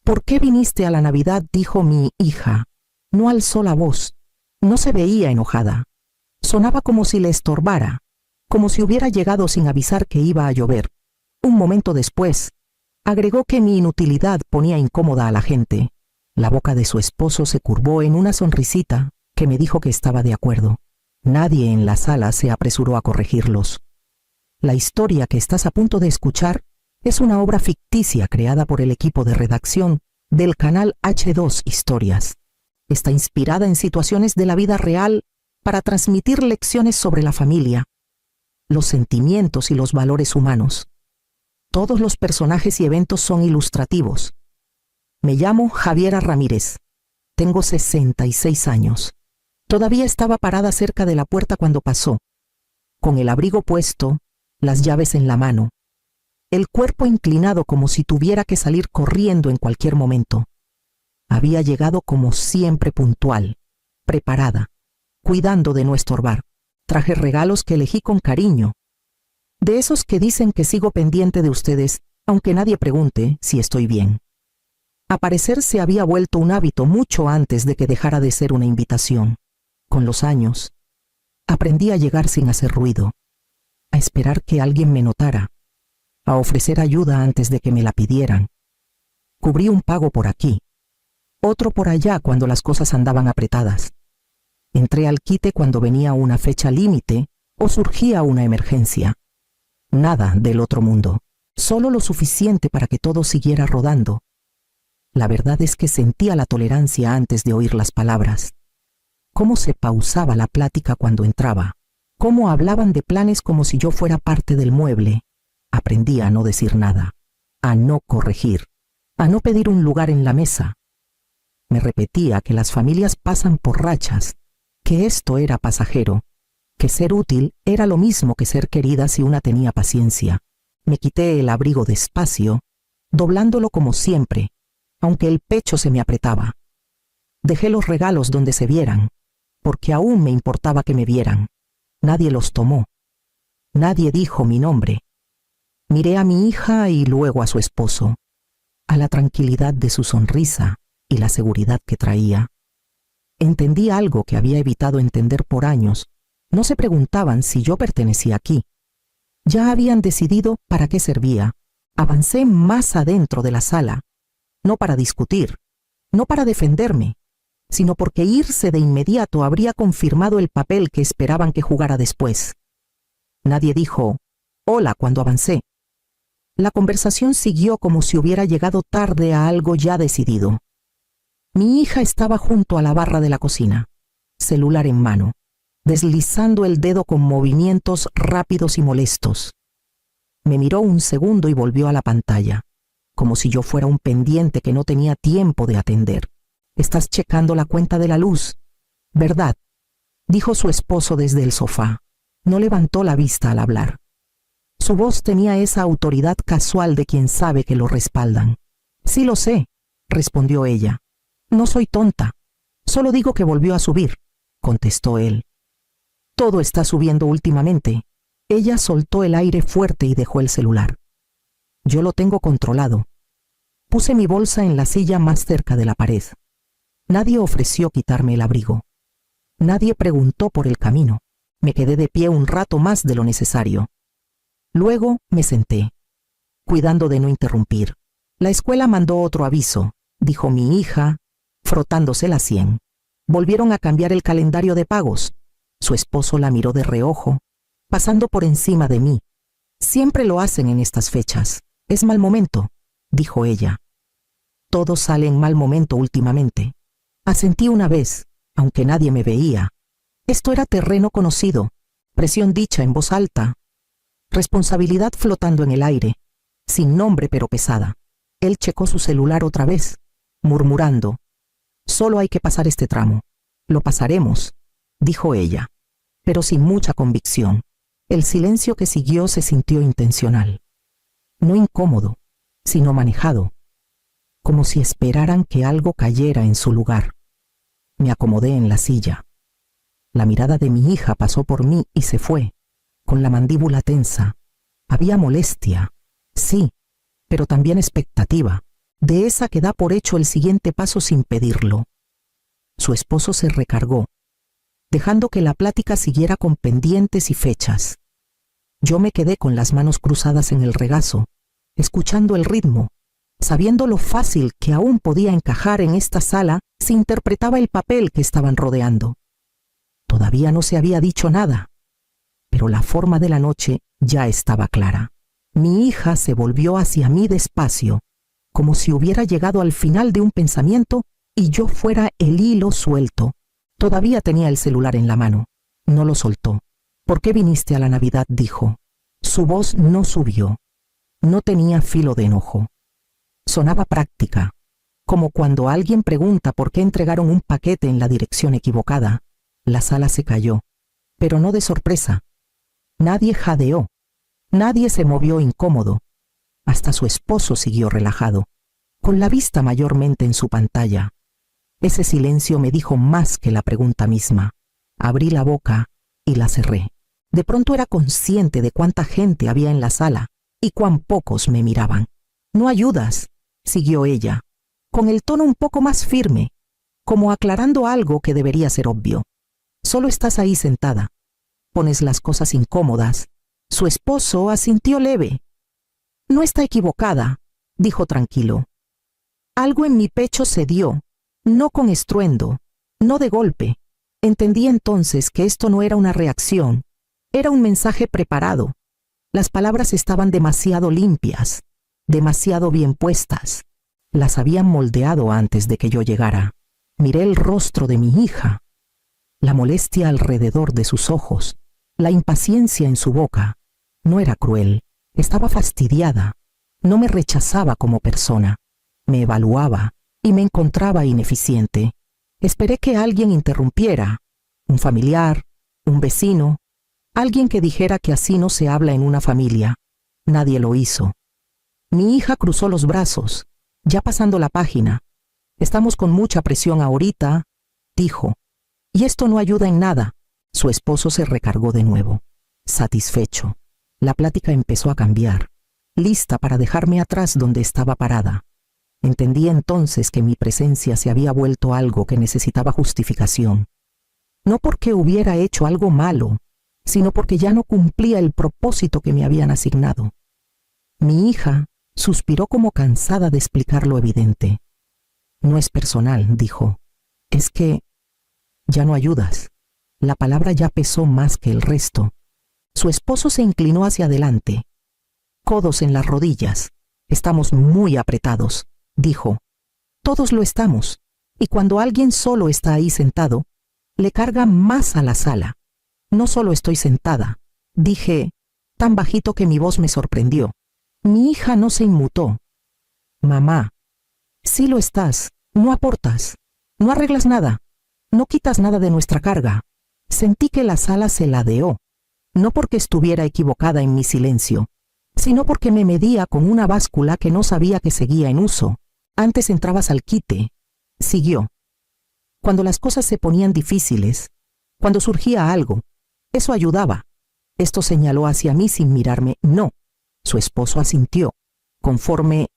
¿Por qué viniste a la Navidad?, dijo mi hija. No alzó la voz. No se veía enojada. Sonaba como si le estorbara, como si hubiera llegado sin avisar que iba a llover. Un momento después, agregó que mi inutilidad ponía incómoda a la gente. La boca de su esposo se curvó en una sonrisita que me dijo que estaba de acuerdo. Nadie en la sala se apresuró a corregirlos. La historia que estás a punto de escuchar es una obra ficticia creada por el equipo de redacción del canal H2 Historias. Está inspirada en situaciones de la vida real para transmitir lecciones sobre la familia, los sentimientos y los valores humanos. Todos los personajes y eventos son ilustrativos. Me llamo Javiera Ramírez. Tengo 66 años. Todavía estaba parada cerca de la puerta cuando pasó, con el abrigo puesto, las llaves en la mano, el cuerpo inclinado como si tuviera que salir corriendo en cualquier momento. Había llegado como siempre puntual, preparada, cuidando de no estorbar. Traje regalos que elegí con cariño. De esos que dicen que sigo pendiente de ustedes, aunque nadie pregunte si estoy bien. Aparecer se había vuelto un hábito mucho antes de que dejara de ser una invitación. Con los años, aprendí a llegar sin hacer ruido, a esperar que alguien me notara, a ofrecer ayuda antes de que me la pidieran. Cubrí un pago por aquí, otro por allá cuando las cosas andaban apretadas. Entré al quite cuando venía una fecha límite o surgía una emergencia. Nada del otro mundo, solo lo suficiente para que todo siguiera rodando. La verdad es que sentía la tolerancia antes de oír las palabras. Cómo se pausaba la plática cuando entraba, cómo hablaban de planes como si yo fuera parte del mueble. Aprendí a no decir nada, a no corregir, a no pedir un lugar en la mesa. Me repetía que las familias pasan por rachas, que esto era pasajero, que ser útil era lo mismo que ser querida si una tenía paciencia. Me quité el abrigo despacio, doblándolo como siempre, aunque el pecho se me apretaba. Dejé los regalos donde se vieran, porque aún me importaba que me vieran. Nadie los tomó. Nadie dijo mi nombre. Miré a mi hija y luego a su esposo, a la tranquilidad de su sonrisa y la seguridad que traía. Entendí algo que había evitado entender por años. No se preguntaban si yo pertenecía aquí. Ya habían decidido para qué servía. Avancé más adentro de la sala, no para discutir, no para defenderme, sino porque irse de inmediato habría confirmado el papel que esperaban que jugara después. Nadie dijo «hola» cuando avancé. La conversación siguió como si hubiera llegado tarde a algo ya decidido. Mi hija estaba junto a la barra de la cocina, celular en mano, deslizando el dedo con movimientos rápidos y molestos. Me miró un segundo y volvió a la pantalla, como si yo fuera un pendiente que no tenía tiempo de atender. «Estás checando la cuenta de la luz, ¿verdad?», dijo su esposo desde el sofá. No levantó la vista al hablar. Su voz tenía esa autoridad casual de quien sabe que lo respaldan. «Sí lo sé», respondió ella. «No soy tonta. Solo digo que volvió a subir», contestó él. «Todo está subiendo últimamente». Ella soltó el aire fuerte y dejó el celular. «Yo lo tengo controlado». Puse mi bolsa en la silla más cerca de la pared. Nadie ofreció quitarme el abrigo. Nadie preguntó por el camino. Me quedé de pie un rato más de lo necesario. Luego me senté, cuidando de no interrumpir. «La escuela mandó otro aviso», dijo mi hija, frotándose la sien. «Volvieron a cambiar el calendario de pagos». Su esposo la miró de reojo, pasando por encima de mí. «Siempre lo hacen en estas fechas. Es mal momento», dijo ella. «Todo sale en mal momento últimamente». Asentí una vez, aunque nadie me veía. Esto era terreno conocido, presión dicha en voz alta, responsabilidad flotando en el aire, sin nombre pero pesada. Él checó su celular otra vez, murmurando: «Solo hay que pasar este tramo». «Lo pasaremos», dijo ella, pero sin mucha convicción. El silencio que siguió se sintió intencional. No incómodo, sino manejado, como si esperaran que algo cayera en su lugar. Me acomodé en la silla. La mirada de mi hija pasó por mí y se fue, con la mandíbula tensa. Había molestia, sí, pero también expectativa. de esa que da por hecho el siguiente paso sin pedirlo. Su esposo se recargó, dejando que la plática siguiera con pendientes y fechas. Yo me quedé con las manos cruzadas en el regazo, escuchando el ritmo, sabiendo lo fácil que aún podía encajar en esta sala si interpretaba el papel que estaban rodeando. Todavía no se había dicho nada, pero la forma de la noche ya estaba clara. Mi hija se volvió hacia mí despacio, como si hubiera llegado al final de un pensamiento y yo fuera el hilo suelto. Todavía tenía el celular en la mano. No lo soltó. ¿Por qué viniste a la Navidad?, dijo. Su voz no subió. No tenía filo de enojo. Sonaba práctica, como cuando alguien pregunta por qué entregaron un paquete en la dirección equivocada. La sala se cayó, pero no de sorpresa. Nadie jadeó. Nadie se movió incómodo. Hasta su esposo siguió relajado, con la vista mayormente en su pantalla. Ese silencio me dijo más que la pregunta misma. Abrí la boca y la cerré. De pronto era consciente de cuánta gente había en la sala y cuán pocos me miraban. No ayudas, siguió ella, con el tono un poco más firme, como aclarando algo que debería ser obvio. Solo estás ahí sentada. Pones las cosas incómodas. Su esposo asintió leve. No está equivocada, dijo tranquilo. Algo en mi pecho cedió, no con estruendo, no de golpe. Entendí entonces que esto no era una reacción, era un mensaje preparado. Las palabras estaban demasiado limpias, demasiado bien puestas. Las habían moldeado antes de que yo llegara. Miré el rostro de mi hija, la molestia alrededor de sus ojos, la impaciencia en su boca. No era cruel, estaba fastidiada. No me rechazaba como persona, me evaluaba y me encontraba ineficiente. Esperé que alguien interrumpiera, un familiar, un vecino, alguien que dijera que así no se habla en una familia. Nadie lo hizo. Mi hija cruzó los brazos, ya pasando la página. Estamos con mucha presión ahorita, dijo, y esto no ayuda en nada. Su esposo se recargó de nuevo, satisfecho. La plática empezó a cambiar, lista para dejarme atrás donde estaba parada. Entendí entonces que mi presencia se había vuelto algo que necesitaba justificación. No porque hubiera hecho algo malo, sino porque ya no cumplía el propósito que me habían asignado. Mi hija suspiró como cansada de explicar lo evidente. No es personal, dijo. Es que ya no ayudas. La palabra ya pesó más que el resto. Su esposo se inclinó hacia adelante, codos en las rodillas. Estamos muy apretados, dijo. Todos lo estamos, y cuando alguien solo está ahí sentado, le carga más a la sala. No solo estoy sentada, dije, tan bajito que mi voz me sorprendió. Mi hija no se inmutó. Mamá, sí lo estás, no aportas, no arreglas nada, no quitas nada de nuestra carga. Sentí que la sala se ladeó, no porque estuviera equivocada en mi silencio, sino porque me medía con una báscula que no sabía que seguía en uso. Antes entrabas al quite. Siguió. Cuando las cosas se ponían difíciles, cuando surgía algo, eso ayudaba. Esto señaló hacia mí sin mirarme. No. Su esposo asintió, conforme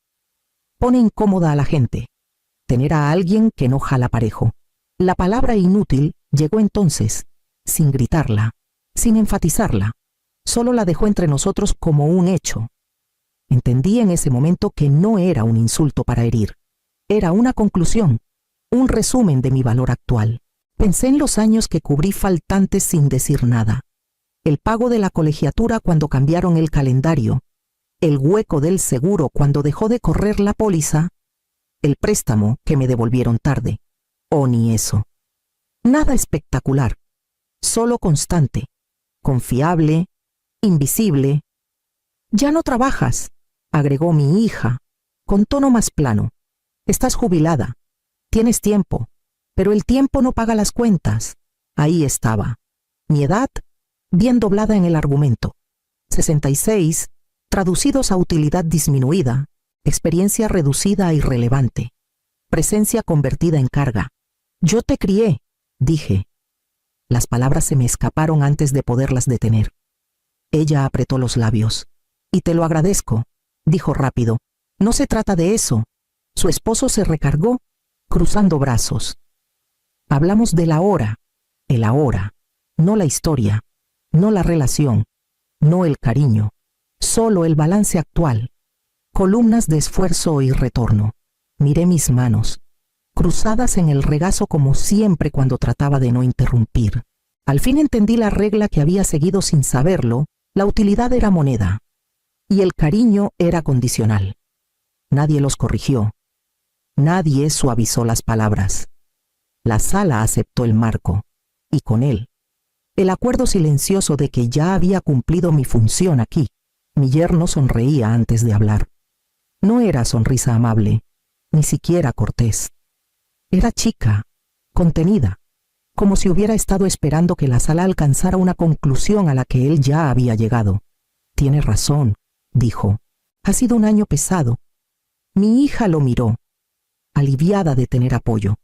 pone incómoda a la gente. Tener a alguien que no jala parejo. La palabra inútil llegó entonces, sin gritarla, sin enfatizarla. Solo la dejó entre nosotros como un hecho. Entendí en ese momento que no era un insulto para herir. Era una conclusión, un resumen de mi valor actual. Pensé en los años que cubrí faltantes sin decir nada. El pago de la colegiatura cuando cambiaron el calendario. El hueco del seguro cuando dejó de correr la póliza. El préstamo que me devolvieron tarde. O ni eso. Nada espectacular. Solo constante, confiable, invisible. Ya no trabajas, agregó mi hija, con tono más plano. Estás jubilada, tienes tiempo, pero el tiempo no paga las cuentas. Ahí estaba, mi edad, bien doblada en el argumento. 66, traducidos a utilidad disminuida, experiencia reducida a irrelevante, presencia convertida en carga. Yo te crié, dije. Las palabras se me escaparon antes de poderlas detener. Ella apretó los labios. Y te lo agradezco, dijo rápido. No se trata de eso. Su esposo se recargó, cruzando brazos. Hablamos del ahora, el ahora, no la historia, no la relación, no el cariño, solo el balance actual. Columnas de esfuerzo y retorno. Miré mis manos, cruzadas en el regazo como siempre cuando trataba de no interrumpir. Al fin entendí la regla que había seguido sin saberlo: la utilidad era moneda, y el cariño era condicional. Nadie los corrigió. Nadie suavizó las palabras. La sala aceptó el marco, y con él, el acuerdo silencioso de que ya había cumplido mi función aquí. Mi yerno sonreía antes de hablar. No era sonrisa amable, ni siquiera cortés. Era chica, contenida, como si hubiera estado esperando que la sala alcanzara una conclusión a la que él ya había llegado. «Tiene razón», dijo. «Ha sido un año pesado». Mi hija lo miró, aliviada de tener apoyo.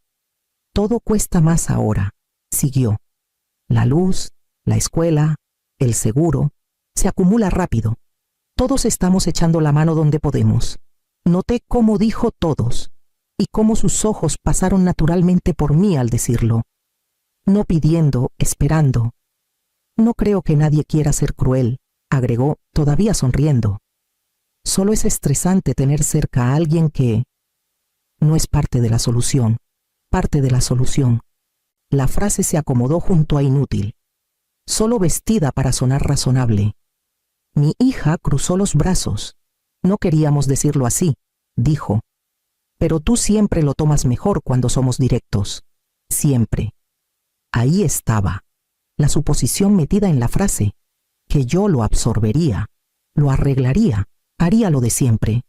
«Todo cuesta más ahora», siguió. «La luz, la escuela, el seguro, se acumula rápido. Todos estamos echando la mano donde podemos». Noté cómo dijo todos, y cómo sus ojos pasaron naturalmente por mí al decirlo. No pidiendo, esperando. «No creo que nadie quiera ser cruel», agregó, todavía sonriendo. «Solo es estresante tener cerca a alguien que no es parte de la solución, parte de la solución». La frase se acomodó junto a inútil, solo vestida para sonar razonable. Mi hija cruzó los brazos. «No queríamos decirlo así», dijo. «Pero tú siempre lo tomas mejor cuando somos directos. Siempre». Ahí estaba, la suposición metida en la frase, que yo lo absorbería, lo arreglaría, haría lo de siempre.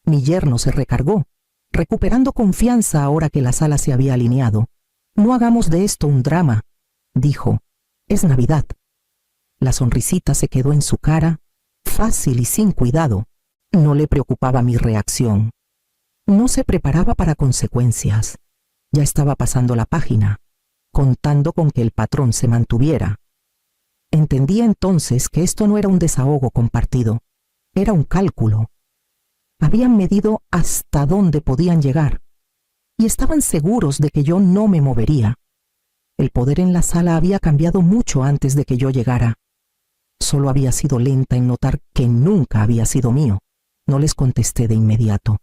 Mi yerno se recargó, recuperando confianza ahora que la sala se había alineado. «No hagamos de esto un drama», dijo. «Es Navidad». La sonrisita se quedó en su cara, fácil y sin cuidado. No le preocupaba mi reacción. No se preparaba para consecuencias. Ya estaba pasando la página, contando con que el patrón se mantuviera. Entendía entonces que esto no era un desahogo compartido, era un cálculo. Habían medido hasta dónde podían llegar, y estaban seguros de que yo no me movería. El poder en la sala había cambiado mucho antes de que yo llegara. Solo había sido lenta en notar que nunca había sido mío. No les contesté de inmediato.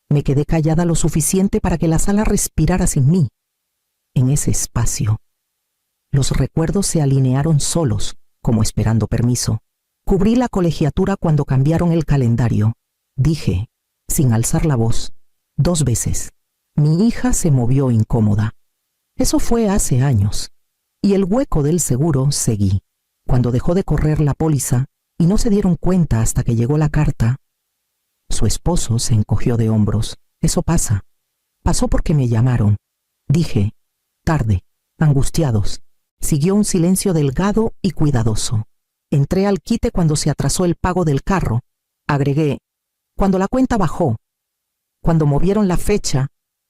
Me quedé callada lo suficiente para que la sala respirara sin mí. En ese espacio, los recuerdos se alinearon solos, como esperando permiso. Cubrí la colegiatura cuando cambiaron el calendario. Dije, sin alzar la voz, 2 veces. Mi hija se movió incómoda. Eso fue hace años. Y el hueco del seguro seguí. Cuando dejó de correr la póliza y no se dieron cuenta hasta que llegó la carta, su esposo se encogió de hombros. «Eso pasa. Pasó porque me llamaron». Dije, tarde, angustiados. Siguió un silencio delgado y cuidadoso. Entré al quite cuando se atrasó el pago del carro. Agregué, cuando la cuenta bajó. Cuando movieron la fecha,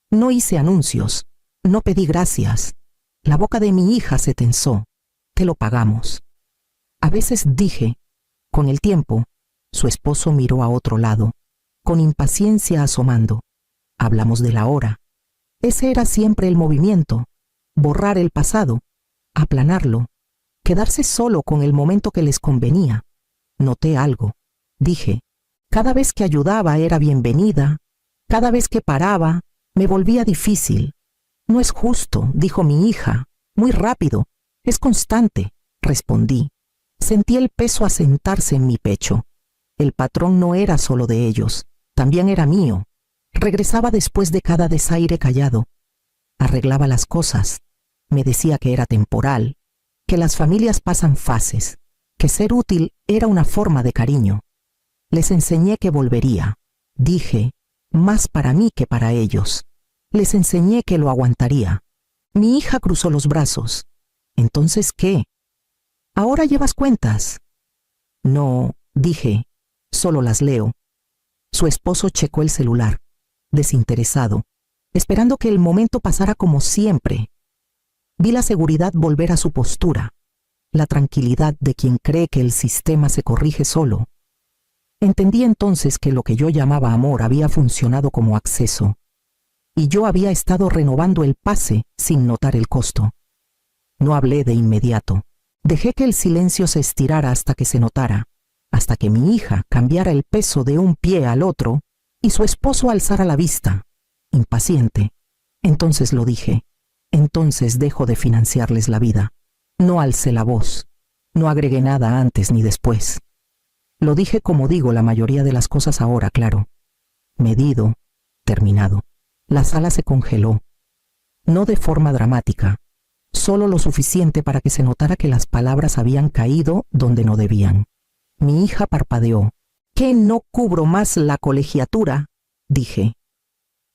no hice anuncios. No pedí gracias. La boca de mi hija se tensó. «Te lo pagamos». A veces dije, con el tiempo, su esposo miró a otro lado, con impaciencia asomando. Hablamos de la hora. Ese era siempre el movimiento, borrar el pasado, aplanarlo, quedarse solo con el momento que les convenía. Noté algo. Dije, cada vez que ayudaba era bienvenida, cada vez que paraba me volvía difícil. «No es justo», dijo mi hija, muy rápido. «Es constante», respondí. Sentí el peso asentarse en mi pecho. El patrón no era solo de ellos, también era mío. Regresaba después de cada desaire callado. Arreglaba las cosas. Me decía que era temporal, que las familias pasan fases, que ser útil era una forma de cariño. Les enseñé que volvería. Dije, más para mí que para ellos. Les enseñé que lo aguantaría. Mi hija cruzó los brazos. «¿Entonces qué? ¿Ahora llevas cuentas?» «No», dije, «solo las leo». Su esposo checó el celular, desinteresado, esperando que el momento pasara como siempre. Vi la seguridad volver a su postura, la tranquilidad de quien cree que el sistema se corrige solo. Entendí entonces que lo que yo llamaba amor había funcionado como acceso, y yo había estado renovando el pase sin notar el costo. No hablé de inmediato. Dejé que el silencio se estirara hasta que se notara, hasta que mi hija cambiara el peso de un pie al otro y su esposo alzara la vista, impaciente. Entonces lo dije. Entonces dejo de financiarles la vida. No alcé la voz. No agregué nada antes ni después. Lo dije como digo la mayoría de las cosas ahora, claro. Medido, terminado. La sala se congeló. No de forma dramática, solo lo suficiente para que se notara que las palabras habían caído donde no debían. Mi hija parpadeó. ¿Qué no cubro más la colegiatura? Dije.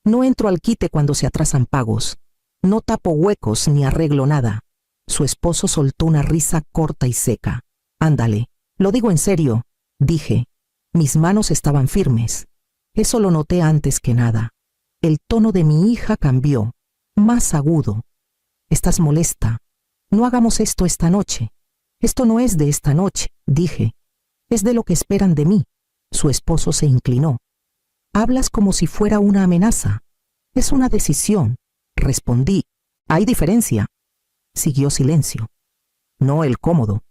No entro al quite cuando se atrasan pagos. No tapo huecos ni arreglo nada. Su esposo soltó una risa corta y seca. Ándale, lo digo en serio, dije. Mis manos estaban firmes. Eso lo noté antes que nada. El tono de mi hija cambió, más agudo. Estás molesta. No hagamos esto esta noche. Esto no es de esta noche, dije. Es de lo que esperan de mí. Su esposo se inclinó. Hablas como si fuera una amenaza. Es una decisión, respondí. Hay diferencia. Siguió silencio. No el cómodo.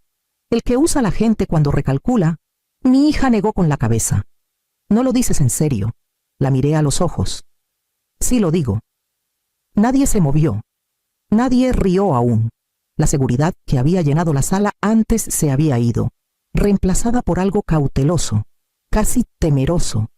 El que usa la gente cuando recalcula. Mi hija negó con la cabeza. No lo dices en serio. La miré a los ojos. Sí lo digo. Nadie se movió. Nadie rió aún. La seguridad que había llenado la sala antes se había ido, reemplazada por algo cauteloso, casi temeroso.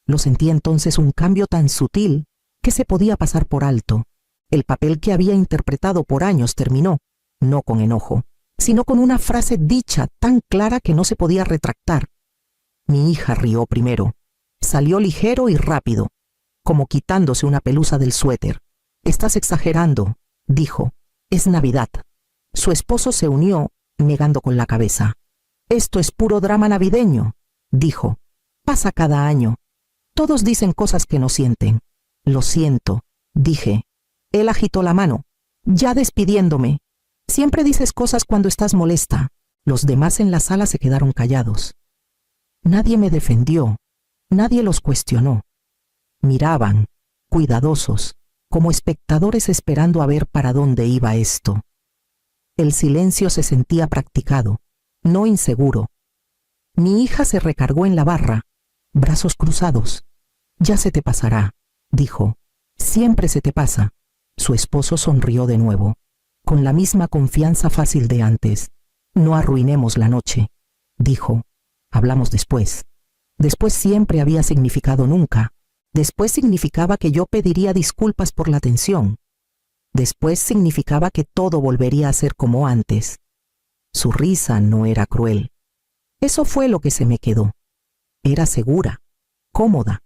Lo sentí entonces un cambio tan sutil que se podía pasar por alto. El papel que había interpretado por años terminó, no con enojo, sino con una frase dicha tan clara que no se podía retractar. Mi hija rió primero. Salió ligero y rápido, como quitándose una pelusa del suéter. Estás exagerando, dijo. Es Navidad. Su esposo se unió, negando con la cabeza. Esto es puro drama navideño, dijo. Pasa cada año. Todos dicen cosas que no sienten. Lo siento, dije. Él agitó la mano, ya despidiéndome. Siempre dices cosas cuando estás molesta. Los demás en la sala se quedaron callados. Nadie me defendió. Nadie los cuestionó. Miraban, cuidadosos, como espectadores esperando a ver para dónde iba esto. El silencio se sentía practicado, no inseguro. Mi hija se recargó en la barra, brazos cruzados. Ya se te pasará, dijo. Siempre se te pasa. Su esposo sonrió de nuevo, con la misma confianza fácil de antes. No arruinemos la noche, dijo. Hablamos después. Después siempre había significado nunca. Después significaba que yo pediría disculpas por la tensión. Después significaba que todo volvería a ser como antes. Su risa no era cruel. Eso fue lo que se me quedó. Era segura, cómoda,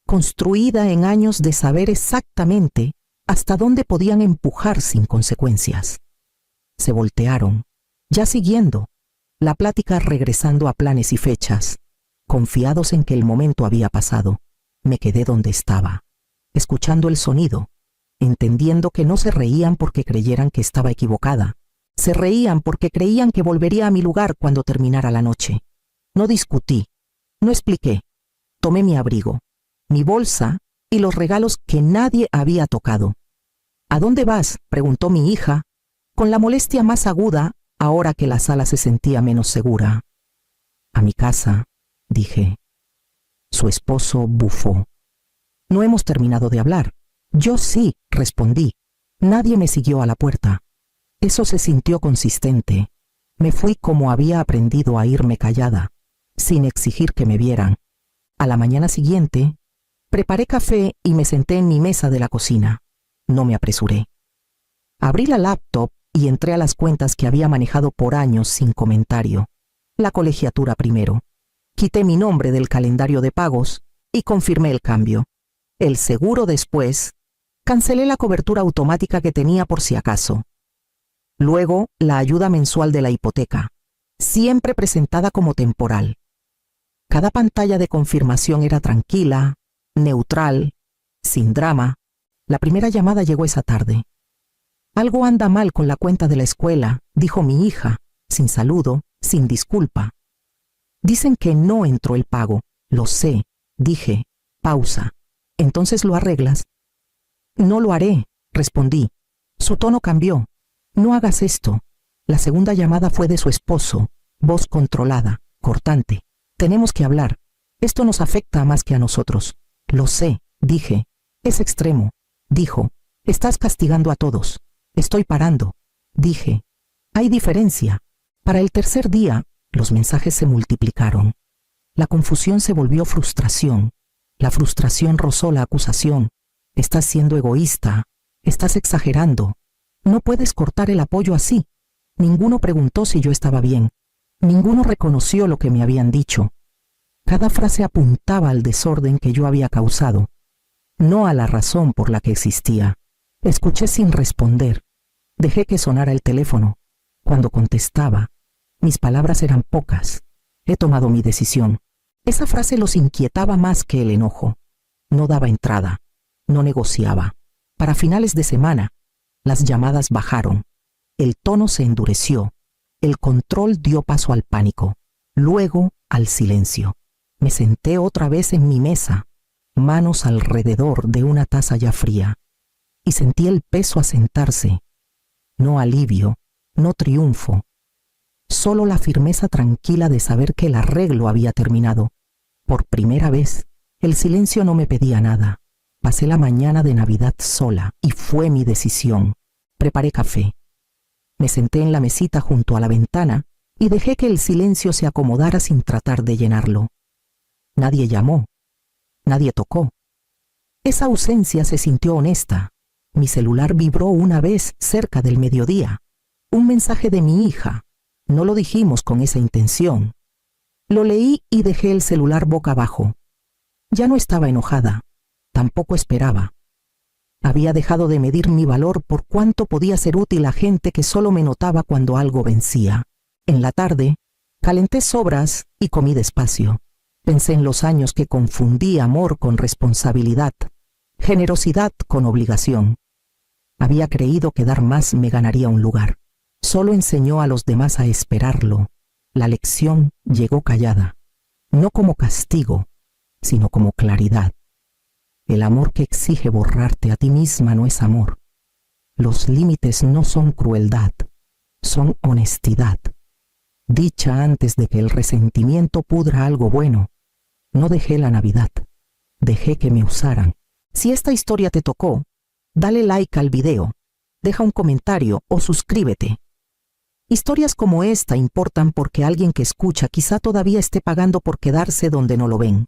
construida en años de saber exactamente hasta dónde podían empujar sin consecuencias. Se voltearon, ya siguiendo, la plática regresando a planes y fechas, confiados en que el momento había pasado. Me quedé donde estaba, escuchando el sonido, entendiendo que no se reían porque creyeran que estaba equivocada. Se reían porque creían que volvería a mi lugar cuando terminara la noche. No discutí, no expliqué. Tomé mi abrigo, mi bolsa y los regalos que nadie había tocado. ¿A dónde vas?, preguntó mi hija, con la molestia más aguda ahora que la sala se sentía menos segura. A mi casa, dije. Su esposo bufó. No hemos terminado de hablar. Yo sí, respondí. Nadie me siguió a la puerta. Eso se sintió consistente. Me fui como había aprendido a irme callada, sin exigir que me vieran. A la mañana siguiente, preparé café y me senté en mi mesa de la cocina. No me apresuré. Abrí la laptop y entré a las cuentas que había manejado por años sin comentario. La colegiatura primero. Quité mi nombre del calendario de pagos y confirmé el cambio. El seguro después. Cancelé la cobertura automática que tenía por si acaso. Luego, la ayuda mensual de la hipoteca, siempre presentada como temporal. Cada pantalla de confirmación era tranquila, neutral, sin drama. La primera llamada llegó esa tarde. Algo anda mal con la cuenta de la escuela, dijo mi hija, sin saludo, sin disculpa. Dicen que no entró el pago. Lo sé, dije. Pausa. ¿Entonces lo arreglas? No lo haré, respondí. Su tono cambió. No hagas esto. La segunda llamada fue de su esposo, voz controlada, cortante. Tenemos que hablar. Esto nos afecta más que a nosotros. Lo sé, dije. Es extremo, dijo. Estás castigando a todos. Estoy parando, dije. Hay diferencia. Para el tercer día, los mensajes se multiplicaron. La confusión se volvió frustración. La frustración rozó la acusación. Estás siendo egoísta. Estás exagerando. No puedes cortar el apoyo así. Ninguno preguntó si yo estaba bien. Ninguno reconoció lo que me habían dicho. Cada frase apuntaba al desorden que yo había causado, no a la razón por la que existía. Escuché sin responder. Dejé que sonara el teléfono. Cuando contestaba, mis palabras eran pocas. He tomado mi decisión. Esa frase los inquietaba más que el enojo. No daba entrada. No negociaba. Para finales de semana, las llamadas bajaron. El tono se endureció. El control dio paso al pánico. Luego, al silencio. Me senté otra vez en mi mesa, manos alrededor de una taza ya fría, y sentí el peso asentarse. No alivio, no triunfo. Solo la firmeza tranquila de saber que el arreglo había terminado. Por primera vez, el silencio no me pedía nada. Pasé la mañana de Navidad sola, y fue mi decisión. Preparé café. Me senté en la mesita junto a la ventana y dejé que el silencio se acomodara sin tratar de llenarlo. Nadie llamó. Nadie tocó. Esa ausencia se sintió honesta. Mi celular vibró una vez cerca del mediodía. Un mensaje de mi hija. No lo dijimos con esa intención. Lo leí y dejé el celular boca abajo. Ya no estaba enojada. Tampoco esperaba. Había dejado de medir mi valor por cuánto podía ser útil a gente que solo me notaba cuando algo vencía. En la tarde, calenté sobras y comí despacio. Pensé en los años que confundí amor con responsabilidad, generosidad con obligación. Había creído que dar más me ganaría un lugar. Solo enseñó a los demás a esperarlo. La lección llegó callada, no como castigo, sino como claridad. El amor que exige borrarte a ti misma no es amor. Los límites no son crueldad, son honestidad. Dicha antes de que el resentimiento pudra algo bueno. No dejé la Navidad, dejé que me usaran. Si esta historia te tocó, dale like al video, deja un comentario o suscríbete. Historias como esta importan porque alguien que escucha quizá todavía esté pagando por quedarse donde no lo ven.